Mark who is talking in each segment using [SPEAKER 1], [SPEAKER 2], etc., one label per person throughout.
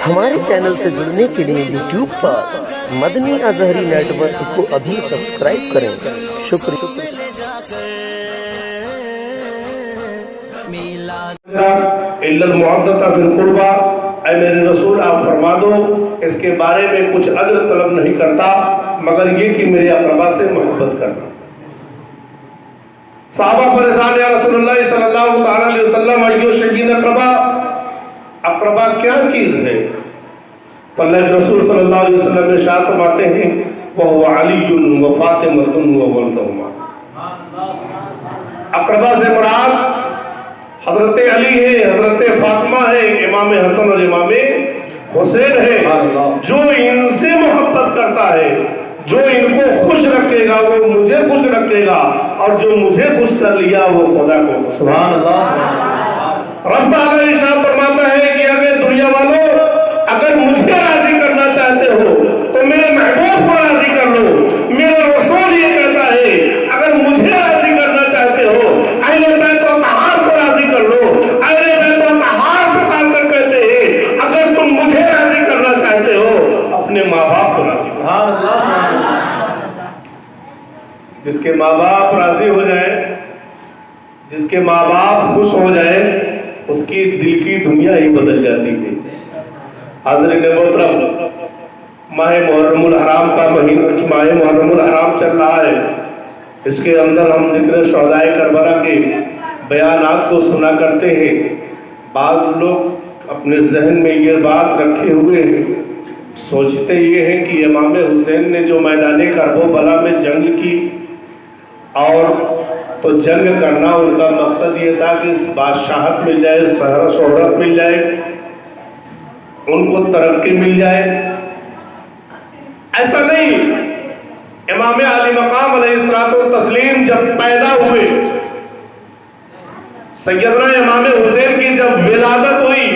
[SPEAKER 1] हमारे चैनल से जुड़ने के लिए यूट्यूब पर मदनी अजहरी नेटवर्क को अभी सब्सक्राइब करें। शुक्रिया।
[SPEAKER 2] ऐ मेरे रसूल आप फरमा दो, इसके बारे में कुछ अजर तलब नहीं करता मगर ये कि मेरे अक़रबा से मोहब्बत करना। साहबा परेशान, या रसूलुल्लाह सल्लल्लाहु अलैहि वसल्लम अय्यो शकीन अक़रबा, अक़रबा क्या चीज है? तो अल्लाह के रसूल सल्लल्लाहु अलैहि वसल्लम इरशाद फरमाते हैं, वह अलीयुन व फातिमतुन व वलदहुमा। अक़रबा से मुराद हजरत अली है, हजरत फातिमा है, इमाम हसन और इमाम हुसैन है। जो इनसे मोहब्बत करता है, जो इनको खुश रखेगा वो मुझे खुश रखेगा, और जो मुझे खुश कर लिया वो खुदा को। सुभान अल्लाह। रब ताला इरशाद फरमाता है कि अगर दुनिया वालों अगर मुझे राजी करना चाहते हो तो मेरे महबूब को राजी कर लो। मेरा रसूल ये कहता है अगर मुझे राजी करना चाहते हो अहले बैत व तहार को राजी कर लो। अहले बैत व तहार पुकार कर कहते हैं अगर तुम मुझे राजी करना चाहते हो अपने माँ बाप को राजी करो। जिसके माँ बाप राजी हो जाए, जिसके माँ बाप खुश हो जाए, उसकी दिल की दुनिया ही बदल जाती है। हाज़िरीन मोहतरम, माह मुहर्रमुल हराम का महीना, माह मुहर्रमुल हराम चल रहा है। इसके अंदर हम जिक्र शुहदाए करबला के बयानात को सुना करते हैं। बाज़ लोग अपने जहन में ये बात रखे हुए हैं, सोचते ये हैं कि इमाम हुसैन ने जो मैदान करबला में जंग की, और तो जंग करना उनका मकसद ये था कि बादशाहत मिल जाए, शोहरत मिल जाए, उनको तरक्की मिल जाए। ऐसा नहीं। इमाम अली मकाम अलैहिस्सलातु तस्लीम जब पैदा हुए, सैयदना इमाम हुसैन की जब विलादत हुई,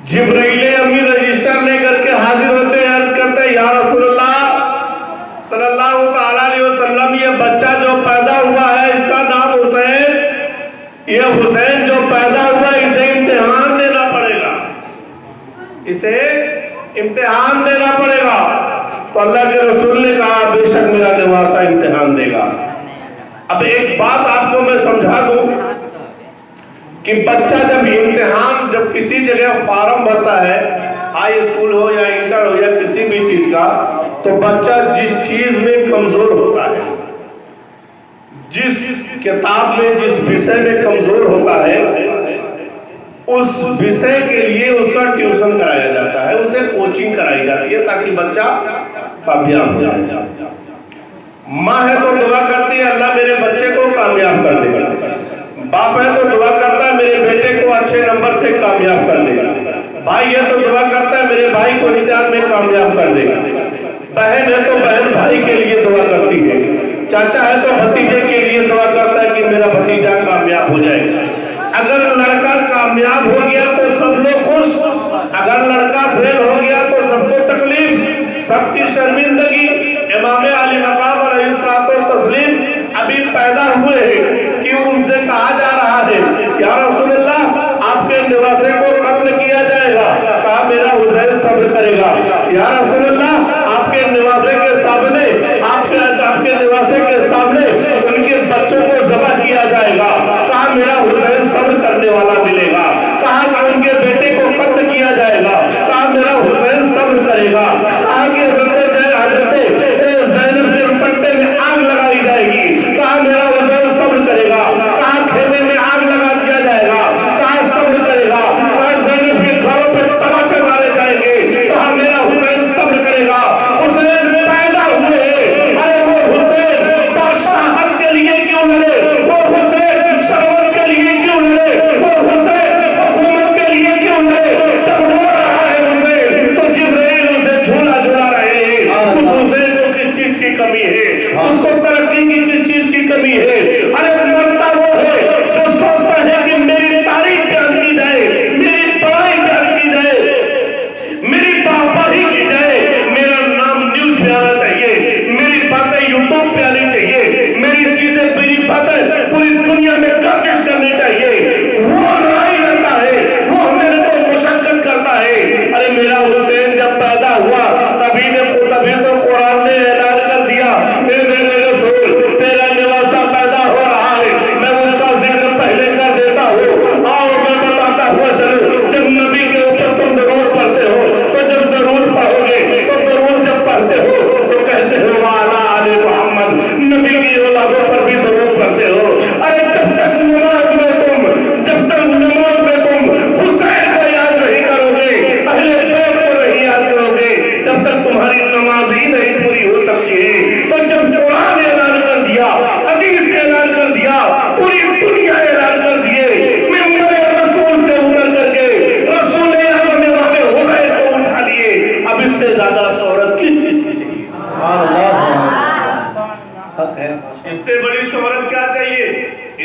[SPEAKER 2] जिब्रील अमीन रजिस्टर लेकर के हाजिर होते हैं, अर्ज करते हैं या रसूलल्लाह सल्लल्लाहु अलैहि वसल्लम, ये बच्चा जो पैदा हुआ है इसका नाम हुसैन, ये हुसैन जो पैदा हुआ इसे इम्तिहान देना पड़ेगा, इसे इम्तिहान देना पड़ेगा। तो अल्लाह के रसूल ने कहा बेशक मेरा नवासा इम्तिहान देगा। अब एक बात आपको मैं समझा दूं कि बच्चा जब इम्तिहान, जब किसी जगह फॉर्म भरता है, हाई स्कूल हो या इंटर हो या किसी भी चीज का, तो बच्चा जिस चीज में कमजोर होता है, जिस किताब में जिस विषय में कमजोर होता है, उस विषय के लिए उसका ट्यूशन कराया जाता है, उसे कोचिंग कराई जाती है ताकि बच्चा कामयाब हो जाए। माँ है तो दुआ करती है अल्लाह मेरे बच्चे को कामयाब कर देगा। बाप है तो दुआ करता है मेरे बेटे को अच्छे नंबर से कामयाब कर देगा। भाई है तो दुआ करता है मेरे भाई को निजात में कामयाब कर देगा। बहन है तो बहन भाई के लिए दुआ करती है। चाचा है तो भतीजे के लिए दुआ करता है कि मेरा भतीजा कामयाब हो जाए। अगर लड़का कामयाब हो गया तो सब लोग खुश, अगर लड़का फेल हो गया तो सबको तकलीफ, सबकी शर्मिंदगी। इमाम अली मकाम अलैहिस्सलातु तस्लीम अभी पैदा हुए हैं कि उनसे कहा जा रहा है या रसूलल्लाह आपके निवासे को कत्ल किया जाएगा। कहा मेरा हुसैन सब्र करेगा। या रसूलल्लाह आपके निवासे के सामने, आपके निवासे के सामने उनके बच्चों को ज़बह किया जाएगा। कहा मेरा हुसैन सब्र करने वाला मिलेगा। कहा उनके बेटे को कत्ल किया जाएगा। कहा मेरा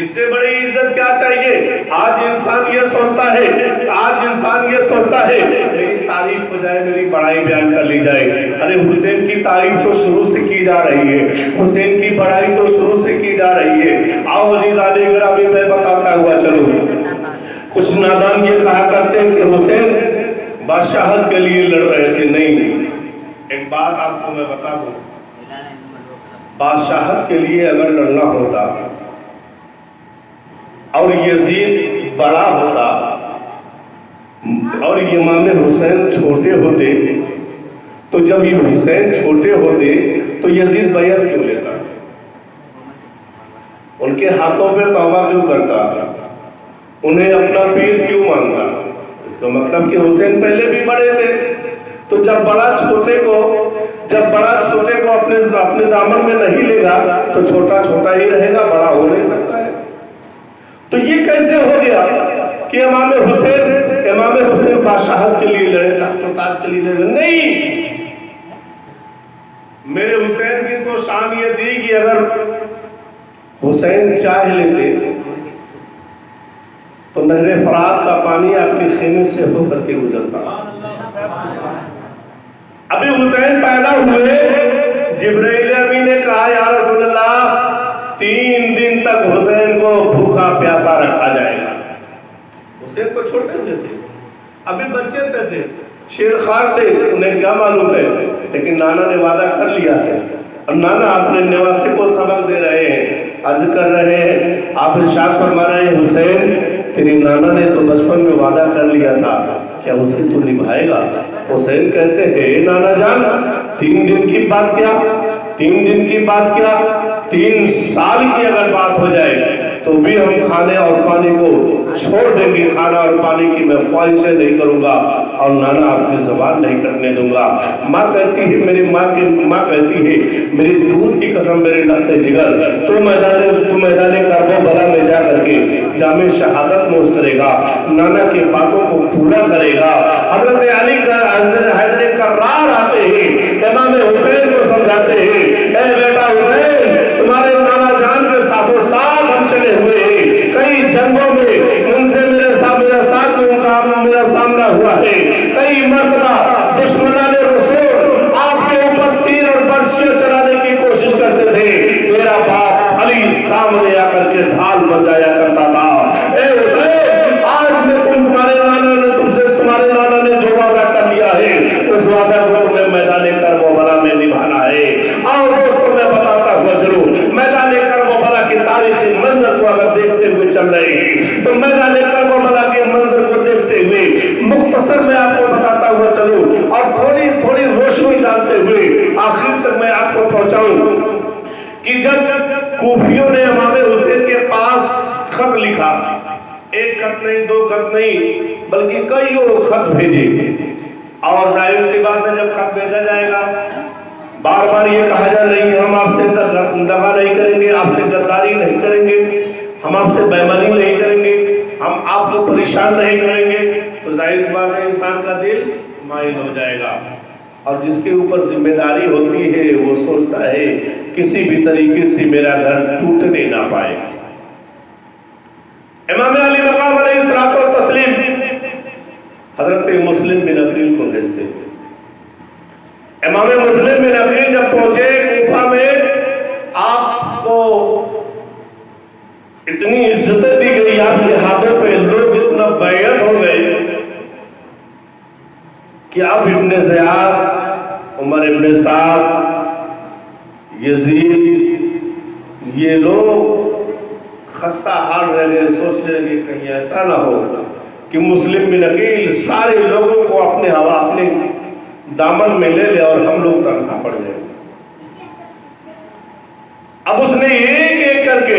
[SPEAKER 2] इससे बड़ी इज्जत क्या चाहिए। आज इंसान ये सोचता है, मेरी तारीफ हो जाए, मेरी बड़ाई बयान कर ली जाए। अरे हुसैन की तारीफ तो शुरू से की जा रही है, हुसैन की बड़ाई तो शुरू से की जा रही है। आओ अजीज़ाने गिरामी, मैं बताता हुआ चलो। कुछ नादान ये कहा करते हैं कि हुसैन बादशाहत के लिए लड़ रहे थे। नहीं, एक बात आपको मैं बता दूं, बादशाहत के लिए अगर लड़ना होता और यजीद बड़ा होता और इमाम हुसैन छोटे होते, तो जब ये हुसैन छोटे होते तो यजीद बैयत क्यों लेता, उनके हाथों पे तौबा क्यों करता, उन्हें अपना पीर क्यों मानता। इसका मतलब कि हुसैन पहले भी बड़े थे, तो जब बड़ा छोटे को अपने दामन में नहीं लेगा तो छोटा छोटा ही रहेगा, बड़ा हो नहीं सकता है। तो ये कैसे हो गया कि इमाम हुसैन बादशाहत के लिए लड़े, ताज के लिए लड़े? नहीं, मेरे हुसैन की तो शान ये थी कि अगर हुसैन चाह लेते तो नहरे फरात का पानी आपके खेमे से होकर के गुजरता। अभी हुसैन पैदा हुए, जिब्राइल अमीन ने कहा या रसूल अल्लाह 3 दिन तक हुसैन को भूखा प्यासा रखा जाएगा। हुसैन तो छोटे से थे, अभी बच्चे थे, शेरखार थे, उन्हें क्या मालूम है, लेकिन नाना ने वादा कर लिया है। और नाना अपने निवासी को सबक दे रहे हैं, अर्ज कर रहे हैं, आप इरशाद फरमा रहे हैं हुसैन तेरी नाना ने तो बचपन में वादा कर लिया था, क्या उसे तू निभाएगा? हुसैन कहते हैं नाना जान 3 दिन की बात क्या, 3 साल की अगर बात हो जाए तो भी हम खाने और पानी को छोड़ देंगे, खाना और पानी की मैं ख्वाहिशें नहीं करूंगा और नाना आपकी ज़बान नहीं कटने दूंगा। माँ कहती है, मेरी माँ कहती है मेरी दूध की कसम मेरे लहते जिगर, तू मैदान करबला में जा करके जामे शहादत नोश करेगा, नाना की बातों को पूरा करेगा। हजरत अली हैदर कर्रार आते हैं, इमाम हुसैन को समझाते हैं, ए बेटा हुसैन तुम्हारे नाना जान के साथों साथ हम चले हुए हैं, कई जंगों में उनसे मेरे साथ मेरा सामना हुआ है, कई मरतबा दुश्मनान रसूल आपके ऊपर तीर और बर्छियां चलाने की कोशिश करते थे, मेरा बाप अली सामने आकर के ढाल बजाया करता था। ए हुसैन आज मैं तुम्हारे नाना ने जो वादा कर लिया है उस वादा को तुम्हें मैदान करबला में निभाना है। और दोस्तों मैं बताता हुआ जरूर, मैदान करबला की तारीखी मंजर को अगर देखते हुए चल रहे हैं तो मैदान करबला के मंजर को देखते हुए मुख्तसर में आपको बताता हुआ चलूं और थोड़ी रोशनी डालते हुए आखिर तक मैं आपको पहुंचाऊं कि जब कूफियों ने इमाम हुसैन के पास खत लिखा, 1 खत नहीं 2 खत नहीं बल्कि कई खत भेजे, और जाहिर सी बात है जब खत भेजा जाएगा बार बार ये कहा जा नहीं हम आपसे दगा नहीं करेंगे, आपसे गद्दारी नहीं करेंगे, हम आपसे बेईमानी नहीं करेंगे, हम आपको परेशान नहीं करेंगे, तो जाहिर सी बात है इंसान का दिल माइल हो जाएगा। और जिसके ऊपर जिम्मेदारी होती है वो सोचता है किसी भी तरीके से मेरा घर टूटने ना पाए। इमाम अली मकाम अलैहिस्सलातो व तस्लीम हजरत मुस्लिम बिन अकील को भेजते। इमाम मुस्लिम बिन अकील जब पहुंचे कूफा में, आपको इतनी इज्जत दी गई, आपके हाथों पे लोग इतना बैयत हो गए कि अब इब्ने ज़ियाद, उमर इब्ने साद, यजीद, ये लोग खस्ता हाल रह गए, सोचने लगे कहीं ऐसा ना हो कि मुस्लिम बिन अकील सारे लोगों को अपने दामन में ले ले और हम लोग तनखा पड़ जाए। अब उसने एक करके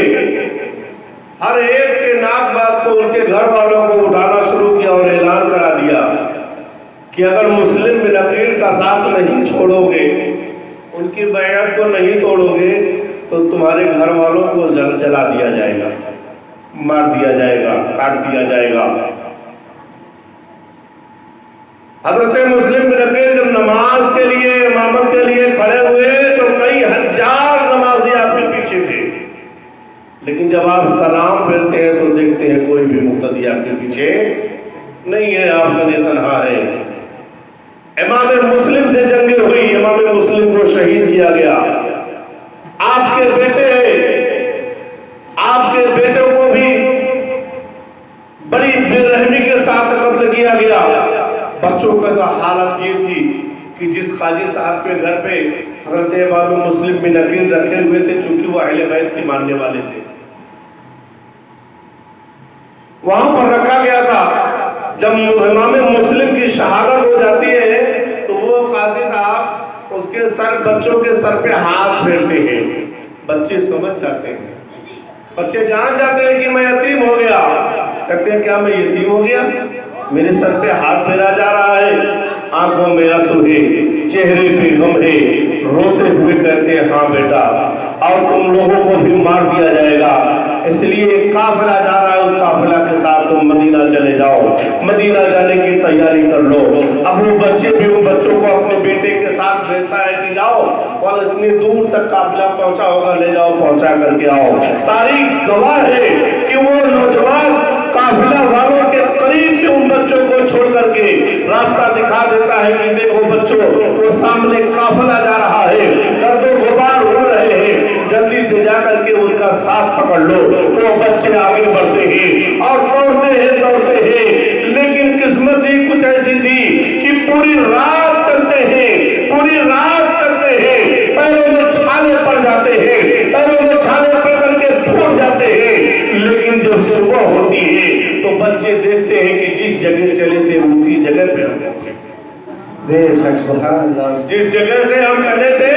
[SPEAKER 2] हर एक के नाक बात को उनके घर वालों को उठाना शुरू किया और ऐलान करा दिया कि अगर मुस्लिम बिन अकील का साथ नहीं छोड़ोगे, उनकी बैठक को नहीं तोड़ोगे तो तुम्हारे घर वालों को जला दिया जाएगा, मार दिया जाएगा, काट दिया जाएगा। हजरत मुस्लिम बिन अकील जब नमाज के लिए, इमामत के लिए खड़े हुए तो कई हजार नमाजी आपके पीछे थे, लेकिन जब आप सलाम फेरते हैं तो देखते हैं कोई भी मुक्तदी आपके पीछे नहीं है, आप तने तनहा है। इमाम मुस्लिम से जंगें हुई, इमाम मुस्लिम को शहीद किया गया। आपके बेटे को भी बड़ी बेरहमी के साथ कत्ल किया गया। बच्चों का तो हालत ये थी कि जिस काजी साहब के घर पे हजरत इमाम मुस्लिम भी नकीर रखे हुए थे, चूंकि वो अहले बैत के मानने वाले थे, वहां पर रखा गया था। जब इमाम मुस्लिम की शहादत हो जाती है तो वो काजी साहब उसके सर, बच्चों के सर पे हाथ फेरते हैं। बच्चे समझ जाते हैं, बच्चे जान जाते हैं कि मैं यतीम हो गया। कहते हैं क्या मैं यतीम हो गया? मेरे सर पे हाथ फेरा जा रहा है, आंखों में आंसू है, चेहरे पे गम है, रोते हुए कहते हैं हाँ बेटा, और तुम लोगों को भी मार दिया जाएगा, इसलिए काफिला जा रहा है, उस काफिला के साथ तुम मदीना चले जाओ, मदीना जाने की तैयारी कर लो। अब वो बच्चे भी उन बच्चों को अपने बेटे के साथ भेजता है कि जाओ, और इतनी दूर तक काफिला पहुंचा होगा, ले जाओ, पहुंचा करके आओ। तारीख गवाह है कि वो नौजवान काफिला वालों के करीब में उन बच्चों को छोड़ करके रास्ता दिखा देता है कि देखो बच्चों, वो सामने काफिला जा रहा है, गर्दो गुबार हो रहे हैं, जल्दी से जाकर के उनका साथ पकड़ लो। वो बच्चे आगे बढ़ते हैं और दौड़ते हैं, लेकिन किस्मत ही कुछ ऐसी थी कि पूरी रात चलते हैं, पैरों में छाले पड़ जाते हैं, पैरों में छाले पड़ करके फूट जाते हैं। लेकिन जब सुबह होती है तो बच्चे देखते हैं कि जिस जगह चले थे उसी जगह पे हम पहुंचे। जिस जगह से हम चले थे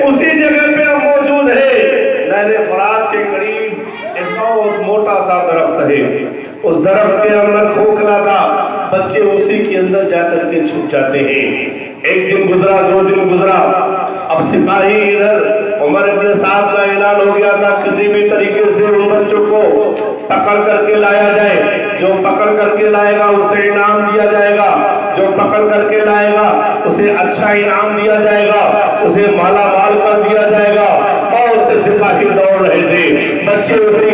[SPEAKER 2] उसी जगह पे हम मौजूद है। नहरे फरात के करीब एक बहुत मोटा सा दरख्त है, उस दरख्त के अंदर खोखला था, बच्चे उसी के अंदर जाकर के छुप जाते हैं। एक दिन गुजरा, 2 दिन गुजरा, अब सिपाही इधर उमर इब्न साद का ऐलान हो गया था किसी भी तरीके से उन बच्चों को पकड़ करके लाया जाए। जो पकड़ करके लाएगा उसे इनाम दिया जाएगा, जो पकड़ करके लाएगा उसे अच्छा इनाम दिया जाएगा, उसे माला माल कर दिया जाएगा। और उसे सिपाही दौड़ रहे थे, बच्चे उसी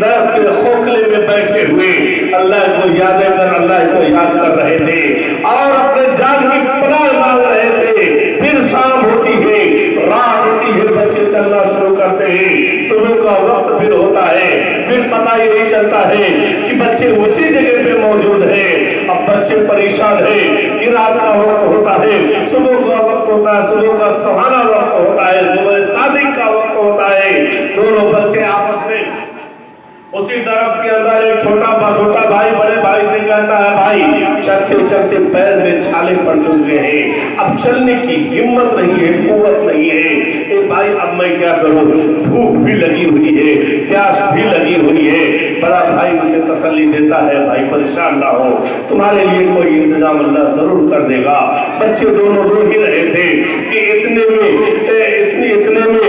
[SPEAKER 2] दरख्त के खोखले में बैठे हुए अल्लाह को याद कर रहे थे और अपने जान की पनाह मांग रहे थे। फिर शाम होती है, रात होती है, बच्चे चलना शुरू करते हैं, सुबह का वक्त फिर होता है, फिर पता यही चलता है कि बच्चे उसी जगह पे मौजूद हैं। अब बच्चे परेशान हैं कि रात का वक्त होता है, सुबह का वक्त होता है, सुबह का सुहाना वक्त होता है, सुबह शादी का वक्त होता है। दोनों बच्चे आपस में उसी दरख्त के अंदर एक छोटा भाई बड़े भाई से कहता है भाई चलते पैर में छाले पड़ चुके हैं, अब चलने की हिम्मत नहीं है, कुव्वत नहीं है। ए भाई अब मैं क्या करूं, भूख भी लगी हुई है, प्यास भी लगी हुई है। बड़ा भाई उसे तसल्ली देता है, भाई परेशान ना हो, तुम्हारे लिए कोई इंतजाम अल्लाह जरूर कर देगा। बच्चे दोनों रो ही रहे थे कि इतने में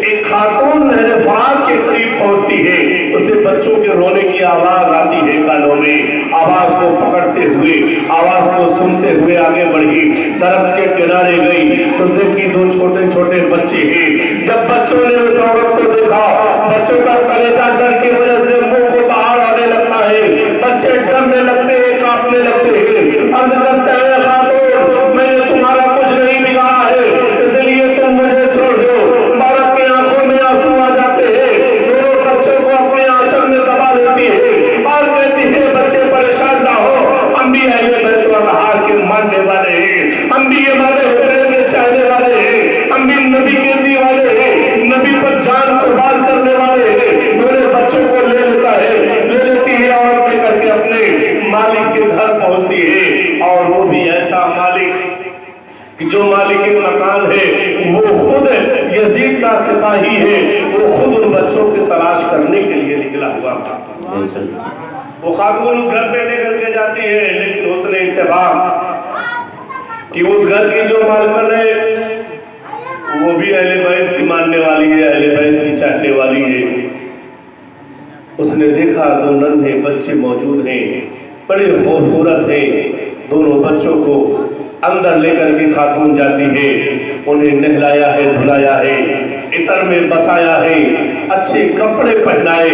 [SPEAKER 2] एक खातून नहरे फरात के करीब पहुंचती है, उसे बच्चों के रोने की आवाज आती है कानों में। आवाज को पकड़ते हुए, आवाज को सुनते हुए आगे बढ़ी, दरख्त के किनारे गई तो देखी 2 छोटे बच्चे हैं। जब बच्चों ने उस औरत को देखा, बच्चों का कलेजा डर की वजह से मुंह को बाहर आने लगता है, बच्चे डरने लगते हैं, कांपने लगते हैं। अंत करते हैं खातून मैंने तुम्हारा कुछ नहीं बिगाड़ा है, इसलिए तुम मुझे छोड़ दो। बालक की आंखों में आंसू आ जाते हैं, दोनों बच्चों को अपने आंचल में दबा लेती है और कहती है बच्चे परेशान ना हो, हम भी अहले बैत व अतहार के मानने वाले हैं, हम भी ये वाले हुसैन के चाहने वाले हैं, हम भी नबी के दी वाले हैं, नबी पर जान कुर्बान करने वाले हैं। मेरे बच्चों को ले लेती है और लेकर के अपने मालिक के घर पहुंचती है। और वो भी ऐसा मालिक कि जो मालिक मकान है वो खुद यजीद का सिपाही है, वो खुद उन बच्चों की तलाश करने के लिए निकला हुआ था। वो खातून उस घर पे लेकर के जाती है, लेकिन उसने इत्तेफाक कि उस घर की जो मालकिन है वो भी अहले बैत की मानने वाली है, अहले बैत की चाहने वाली है। उसने देखा 2 नन्हे बच्चे मौजूद हैं, बड़े खूबसूरत हैं। दोनों बच्चों को अंदर लेकर के खातून जाती है, उन्हें नहलाया है, धुलाया है, इतर में बसाया है, अच्छे कपड़े पहनाए,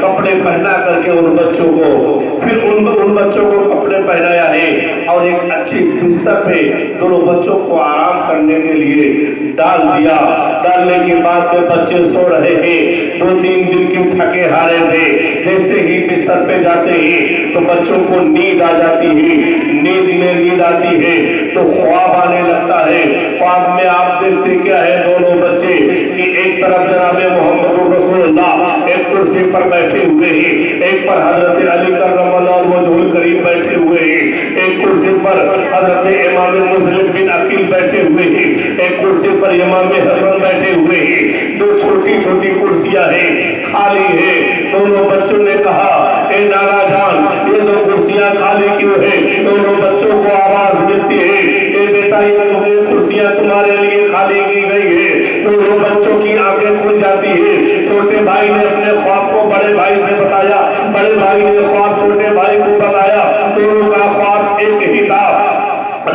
[SPEAKER 2] कपड़े पहना करके उन बच्चों को, फिर उन बच्चों को कपड़े पहनाया है और एक अच्छी बिस्तर पे दोनों बच्चों को आराम करने के लिए डाल दिया। डालने के बाद में बच्चे सो रहे हैं, 2-3 दिन के थके हारे थे। जैसे ही बिस्तर पे जाते हैं तो बच्चों को नींद आ जाती है। नींद आती है तो ख्वाब आने लगता है। ख्वाब में आप देखते क्या है, दोनों बच्चे कि एक तरफ जनाब मोहम्मद रसूलुल्लाह एक कुर्सी पर बैठे हुए हैं, एक पर हजरत अली करमल्लाहु वजहुल करीम बैठे हुए हैं, एक कुर्सी पर हजरत इमाम मुस्लिम बिन अकील बैठे हुए हैं, एक कुर्सी पर इमाम हसन बैठे हुए हैं। दो छोटी छोटी कुर्सियां हैं, खाली है। दोनों बच्चों ने कहा, ए नाना जान, ये दो कुर्सियां खाली क्यों है? दोनों बच्चों को आवाज मिलती है, ए बेटा, ये कुर्सियां तुम्हारे लिए खाली की गई है। दोनों बच्चों की आंखें खुल जाती है। छोटे भाई ने अपने ख्वाब को बड़े भाई से बताया, बड़े भाई ने ख्वाब छोटे भाई को बताया। दोनों का ख्वाब एक ही था।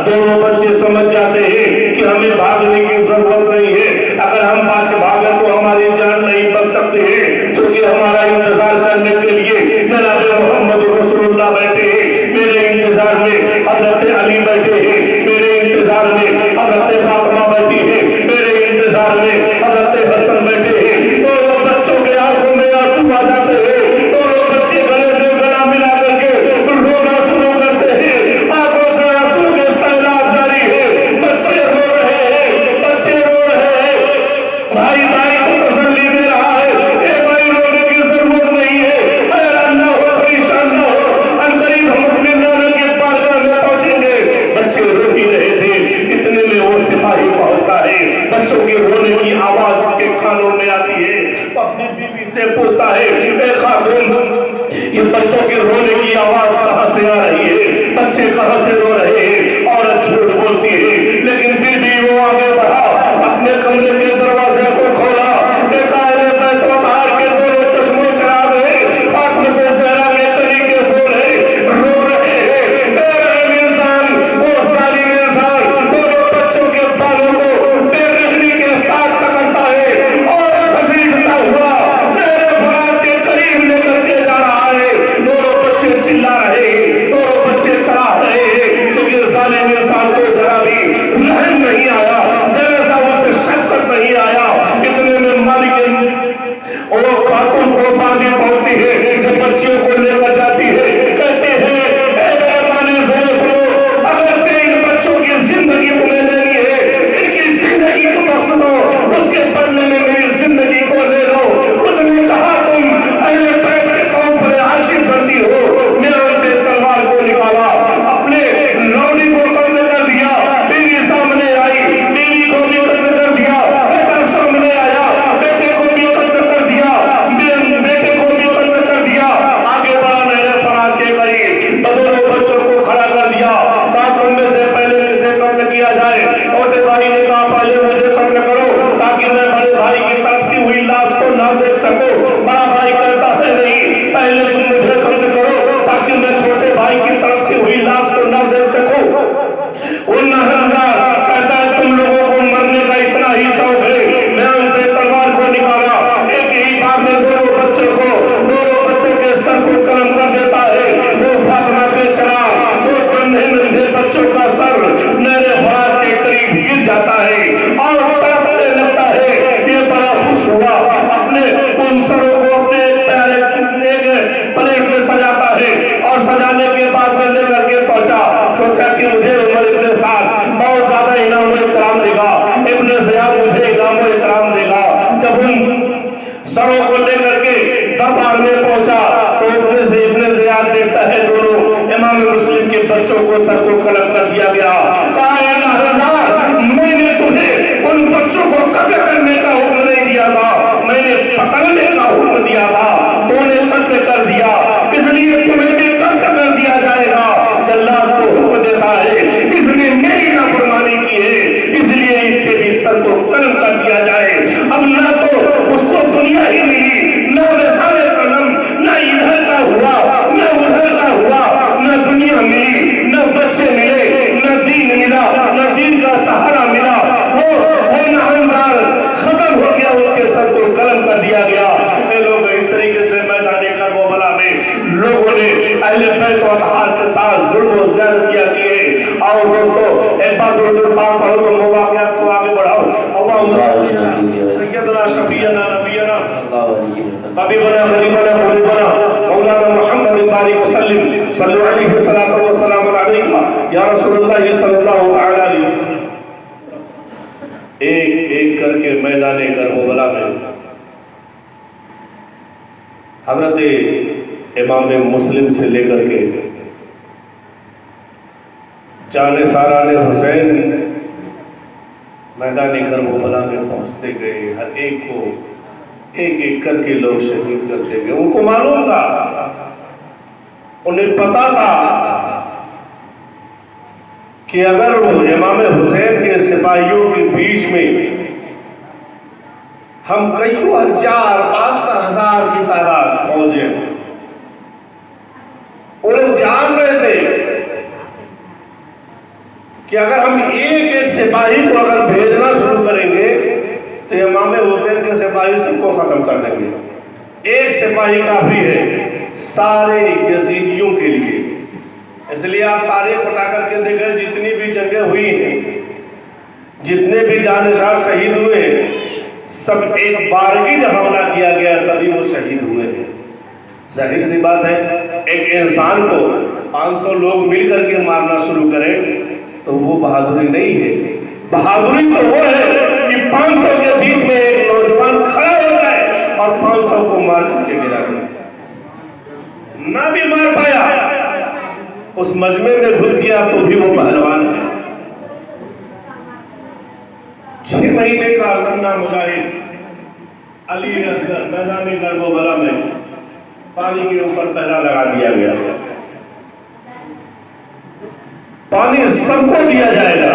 [SPEAKER 2] दोनों बच्चे समझ जाते हैं कि हमें भागने की जरूरत नहीं है। अगर हम भागे तो हमारी जान नहीं बच सकती है, क्योंकि हमारा इंतजार करने के लिए जनाब मोहम्मद रसूलुल्लाह बैठे हैं। मेरे इंतजार में हजरत अली बैठे हैं, मेरे इंतजार में हजरत फातिमा बैठी है, मेरे इंतजार में हजरत हसन बैठे हैं। दोनों बच्चों के आंखों में आंसू आ जाते हैं। दोनों बच्चे गले से गला मिला करके रोना शुरू करते हैं। आंखों से आंसू के सैलाब जारी है। बच्चे रो रहे हैं, बच्चे रो रहे हैं। भाई भाई को तसल्ली दे रहा है, ए भाई, रोने की जरूरत नहीं है, हैरान ना हो, परेशान ना हो, अनकरीब हम अपने नाना के बारगाह में पहुंचेंगे। बच्चे रो ही रहे थे, इतने में वो सिपाही पहुंचता है। बच्चों के रोने की आवाज उसके कानों में आती है। अपनी बीवी से पूछता है, ए खातून, ये बच्चों के रोने की आवाज कहां से आ रही है? बच्चे कहां से रो रहे हैं? औरत झूठ बोलती है, लेकिन फिर भी वो आगे बढ़ा, अपने कमरे के दरवाजे को खोला, देखा बाहर के दोनों चश्मों चराग है, फातिमा के ज़हरा के तरीके बोले, रो रहे हैं। इंसान, वो सालिम इंसान दोनों बच्चों के बालों को बेरहमी के साथ पकड़ता है और घसीटता हुआ मेरे फराज के करीब लेकर के जा रहा है। दोनों बच्चे चिल्ला रहे हैं, दोनों बच्चे चढ़ा रहे हैं, बैत और हार के साथ जुल्म और ज़्यादतियां किए। और दोस्तों एक बार दुरूद पाक पढ़ो तो मुबारकात को आगे बढ़ाओ। अल्लाहुम्मा सय्यदना शफीअना नबियना हबीबना खलीलना मुहब्बना मौलाना मुहम्मद बारिक वसल्लम सल्लल्लाहु अलैहि वसल्लम व सलाम अलैका या रसूलुल्लाह सल्लल्लाहु अलैहि वसल्लम। एक एक करके मैदाने करबला में हजरत इमाम मुस्लिम से लेकर के जाने साराने हुसैन मैदानी करबला में पहुंचते गए। हर एक को एक एक करके लोग शहीद करते गए। उनको मालूम था, उन्हें पता था कि अगर वो इमाम हुसैन के सिपाहियों के बीच में हम कईयों हजार 72,000 की तादाद पहुंचे, उन्हें जान रहे थे कि अगर हम एक एक सिपाही को अगर भेजना शुरू करेंगे तो इमाम हुसैन के सिपाही सबको खत्म कर देंगे। एक सिपाही काफी है सारे यजीदियों के लिए। इसलिए आप तारीख उठा करके देखें, जितनी भी जंगें हुई हैं, जितने भी जानसार शहीद हुए, सब एक बारगी जब हमला किया गया तभी वो शहीद हुए हैं। जाहिर सी बात है, एक इंसान को 500 लोग मिलकर के मारना शुरू करें तो वो बहादुरी नहीं है। बहादुरी तो वो है कि 500 के बीच में एक नौजवान खड़ा हो जाए और 500 को मार करके गिरा दे। ना भी मार पाया, उस मजमे में घुस गया तो भी वो पहलवान है। 6 महीने का नन्हा मुजाहिद अली असगर मैदानी करबला में पानी के ऊपर पहरा लगा दिया गया। पानी सबको दिया जाएगा,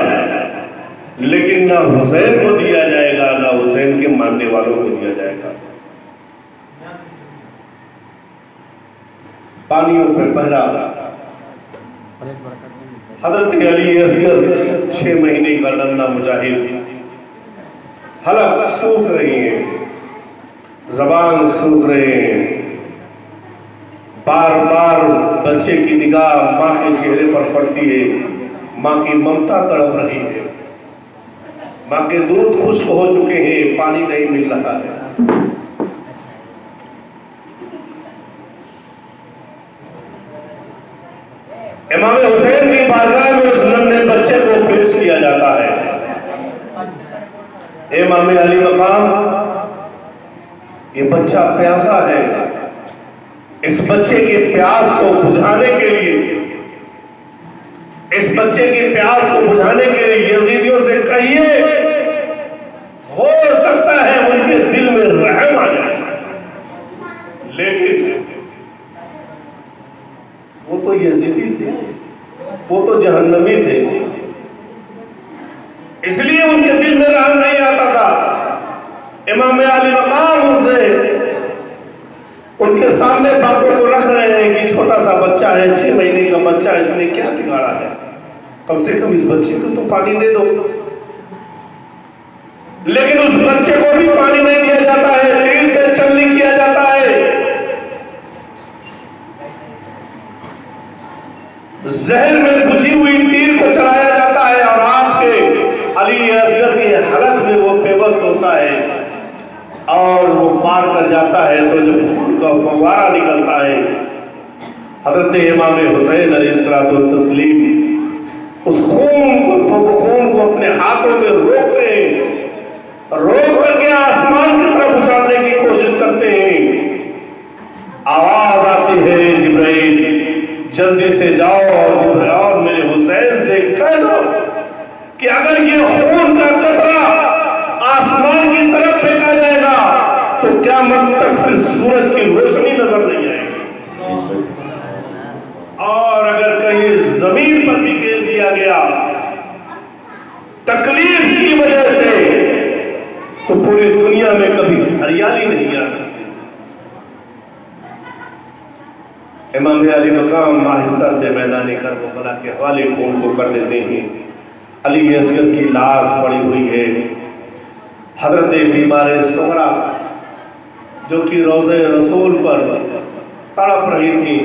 [SPEAKER 2] लेकिन ना हुसैन को दिया जाएगा, ना हुसैन के मानने वालों को दिया जाएगा। पानियों पर पहरा हजरत अली असगर 6 महीने का नन्हा मुजाहिद, हलक सूख रही है, जबान सूख रहे हैं, बार बार बच्चे की निगाह माँ के चेहरे पर पड़ती है, माँ की ममता तड़प रही है, माँ के दूध खुश्क हो चुके हैं, पानी नहीं मिल रहा है। इमाम हुसैन की बारगाह में उस नन्हे बच्चे को पेश किया जाता है। इमाम अली मकाम, ये बच्चा प्यासा है, इस बच्चे के प्यास को बुझाने के लिए, इस बच्चे की प्यास को बुझाने के लिए यजीदियों से कहिए, हो सकता है उनके दिल में रहम आ जाए। लेकिन वो तो यजीदी थे, वो तो जहन्नमी थे, इसलिए उनके दिल में रहम नहीं आता था। इमाम अली मकाम से उनके सामने बातों को रख रहे हैं कि छोटा सा बच्चा है, 6 महीने का बच्चा है, इसने क्या बिगाड़ा है, कम से कम इस बच्चे को तो पानी दे दो। लेकिन उस बच्चे को भी पानी नहीं दिया जाता है, तीर से छलनी किया जाता है, जहर में बुझी हुई तीर को चलाया जाता है और आपके अली असगर के हलक में वो बेबस होता है और वो पार कर जाता है तो जब खून का फव्वारा निकलता है, हजरत इमाम हुसैन अलैहिस्सलातु तस्लीम उस खून को अपने हाथों में रोकते हैं, रोक करके आसमान की तरफ उछालने की कोशिश करते हैं। आवाज आती है, जिब्राइल जल्दी से जाओ और मेरे हुसैन से कह दो कि अगर ये खून का कतरा आसमान की तरफ फेंका जाएगा तो क़यामत तक फिर सूरज की रोशनी नजर नहीं आएगी, और अगर कहीं जमीन पर बिखेर दिया गया तकलीफ की वजह से तो पूरी दुनिया में कभी हरियाली नहीं आ सकती। इमाम अली मकाम आहिस्ता से मैदानी करबला के हवाले खून को कर देते हैं। अली असगर की लाश पड़ी हुई है। हजरत बीमार सोहरा जो कि रोज़े रसूल पर तड़प रही थी,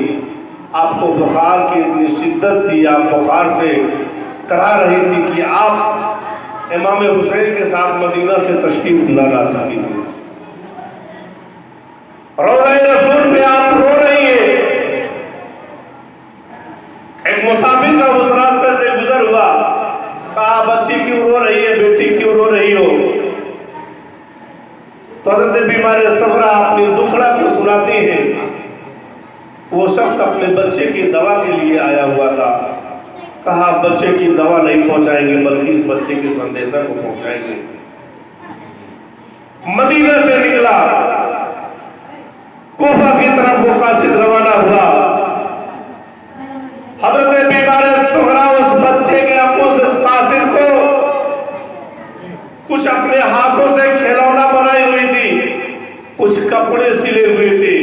[SPEAKER 2] आपको बुखार की इतनी शिद्दत थी, आप बुखार से करा रही थी कि आप इमाम हुसैन के साथ मदीना से तशरीफ न ला सकी थी। रोज़े रसूल पे आप रो रही है। एक मुसाफिर का उस रास्ते से गुजर हुआ, कहा बच्ची क्यों रो रही है, बेटी क्यों रो रही हो? तो हज़रत बीमार सगरा अपनी दुखड़ा को सुनाती है। वो शख्स अपने बच्चे की दवा के लिए आया हुआ था। कहा बच्चे की दवा नहीं पहुंचाएंगे बल्कि इस बच्चे के संदेशा को पहुंचाएंगे। मदीना से निकला, कूफा की तरफ वो कासिद रवाना हुआ। हज़रत बीमार सगरा उस बच्चे के अपोजिट कासिद को कुछ अपने हाथों से खिलौना बनाई हुई थी, कुछ कपड़े सिले हुए थे।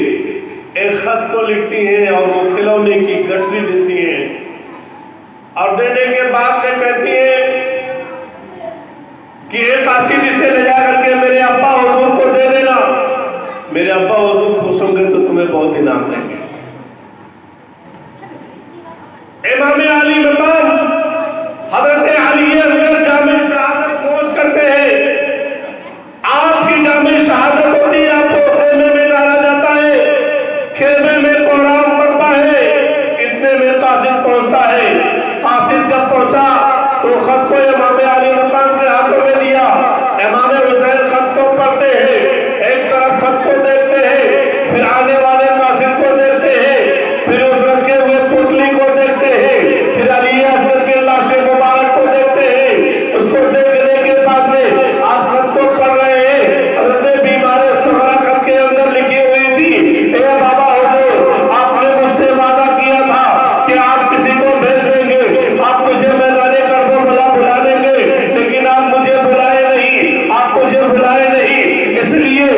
[SPEAKER 2] एक खत तो लिखती है और वो खिलौने की गठरी देती है, और देने के बाद में कहती है कि एक कासिद इसे ले जाकर के मेरे अब्बा हुजूर को दे देना। मेरे अब्बा हुजूर खुश होंगे तो तुम्हें बहुत इनाम देंगे। इमाम अली मकाम हज़रत अली असगर जामे शहादत नोश करते हैं। आपकी जामे शहादत होती है, आपको खेमे में डाला जाता है, खेमे में कोराम पड़ता है। इतने में कासिद पहुंचता है। कासिद जब पहुंचा तो खत को इमाम अली मकाम के हाथों में दिया। इमाम हुसैन खत को पढ़ते हैं, एक तरफ खत को देखते हैं, फिर आने वाले कासिद को देखते हैं, फिर उस रखे हुए पुतली को देखते हैं, फिर अली असगर के लाशे मुबारक को देखते हैं। उसको देखने के बाद में आप खत को पढ़ रहे हैं। हज़रत बीमार सगरा खत के अंदर लिखी हुई थी, ए बाबा हुजूर, आपने मुझसे वादा किया था कि आप किसी को भेज देंगे, आप मुझे मैदाने करबला बुला देंगे, लेकिन आप मुझे बुलाए नहीं, आप मुझे बुलाए नहीं। इसलिए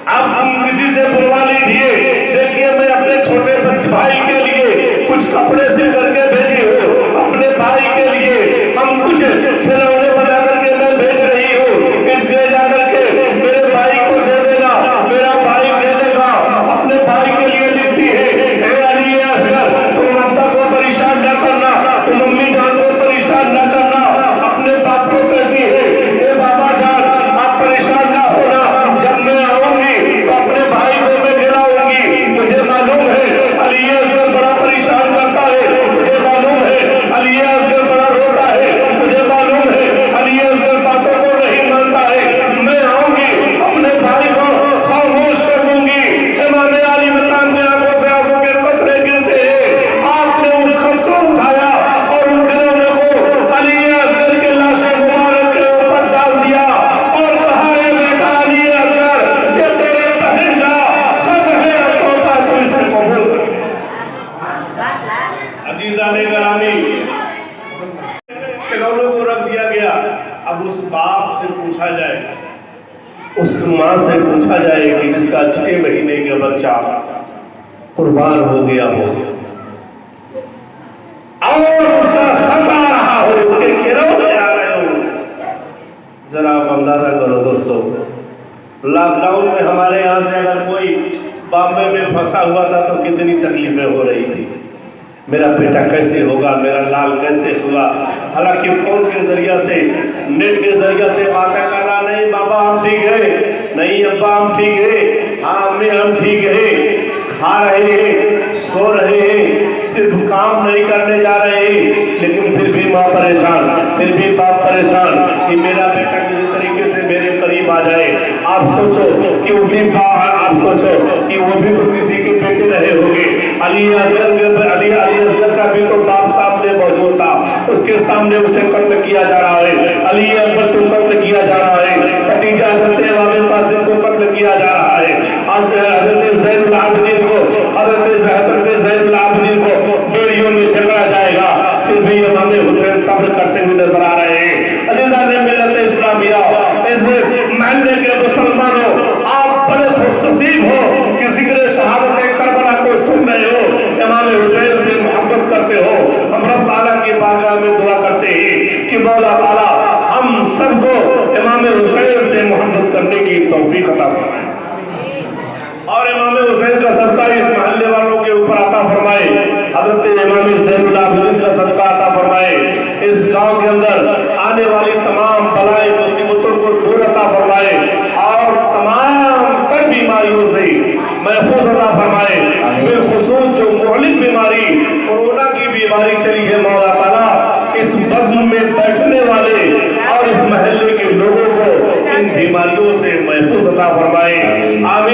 [SPEAKER 2] अब हम किसी से बुलवा लीजिए। देखिए मैं अपने छोटे भाई के लिए कुछ कपड़े सिल करके भेजी हूँ, अपने भाई के लिए हम कुछ खिलौने बना करके मैं भेज रही हूँ, इसलिए जाकर के मेरे भाई को दे देना, मेरा भाई दे देगा। अपने भाई के लिए लिखती है, हे अली असगर, तुम अब्बा को परेशान न करना, तुम मम्मी जान को परेशान न करना। अपने बाप को कहती है, हे बाबा जान आप परेशान ना होना, जब मैं आऊंगी तो अपने भाई को मैं खिलाऊंगी। मुझे मालूम है अली असगर बड़ा परेशान करता है, मुझे मालूम है अली असगर बड़ा रोता है, मुझे मालूम है अली असगर बातों को नहीं मानता है। मैं आऊंगी, अपने भाई को खामोश कर दूंगी। इमाम अली मकाम में आंखों से आंसू के कतरे गिरते हैं। आपने उस खत को उठाया और उन खिलौने को अली असगर के लाशे मुबारक के ऊपर डाल दिया और कहा, हे बेटा अली असगर, ये तेरे बहन का खत है, तोता तू इसे कबूल कर। अजीज़ाने गिरामी, खिलौनों को रख दिया गया। अब उस बाप से पूछा जाए, उस माँ से पूछा जाए कि जिसका 6 महीने का बच्चा कुर्बान हो गया हो और उसका खत आ रहा हो, उसके खिलौने आ रहे हो। जरा आप अंदाजा करो दोस्तों, लॉकडाउन में हमारे यहाँ से अगर कोई बॉम्बे में फंसा हुआ था तो कितनी तकलीफें हो रही थी। मेरा बेटा कैसे होगा, मेरा लाल कैसे हुआ। हालांकि फोन के जरिया से, नेट के जरिया से बातें करना, नहीं बाबा हम ठीक है, नहीं अब्बा हम ठीक है, हाँ अम्मी हम ठीक है, खा रहे हैं, सो रहे हैं, सिर्फ काम नहीं करने जा रहे हैं, लेकिन फिर भी माँ परेशान, फिर भी बाप परेशान कि मेरा बेटा किसी तरीके से मेरे करीब आ जाए। आप सोचो कि उसी आप सोचो कि वो भी तो किसी के बेटे रहे होंगे। अली असगर का भी तो बाप सामने मौजूद था, उसके सामने उसे कत्ल किया जा रहा है। अली अकबर को कत्ल किया जा रहा है, खदीजा हज़रत इमाम कासिम को कत्ल किया जा रहा है। हज़रत ज़ैनुल आबिदीन को बेड़ियों में झगड़ा जाएगा, फिर भी इमाम हुसैन सब्र करते हुए नजर आ रहे हैं। अज़ीज़ाने मिल्लत इस्लामिया, इस महल्ले के मुसलमानों, आप बड़े खुशनसीब हो कि ज़िक्र शहादत करबला को सुन रहे हो, इमाम हुसैन से मोहब्बत करते हो। हम रब ताला की बारगाह में दुआ करते हैं कि मौला ताला हम सबको इमाम हुसैन से मोहब्बत करने की तौफीक अता फरमाए और इमाम हुसैन का सदका इस महल्ले वालों के ऊपर अता फरमाए। बीमारी चली है मौला ताला इस बज़्म में बैठने वाले और इस महल्ले के लोगों को इन बीमारियों से महफूज अता फरमाए। आमीन।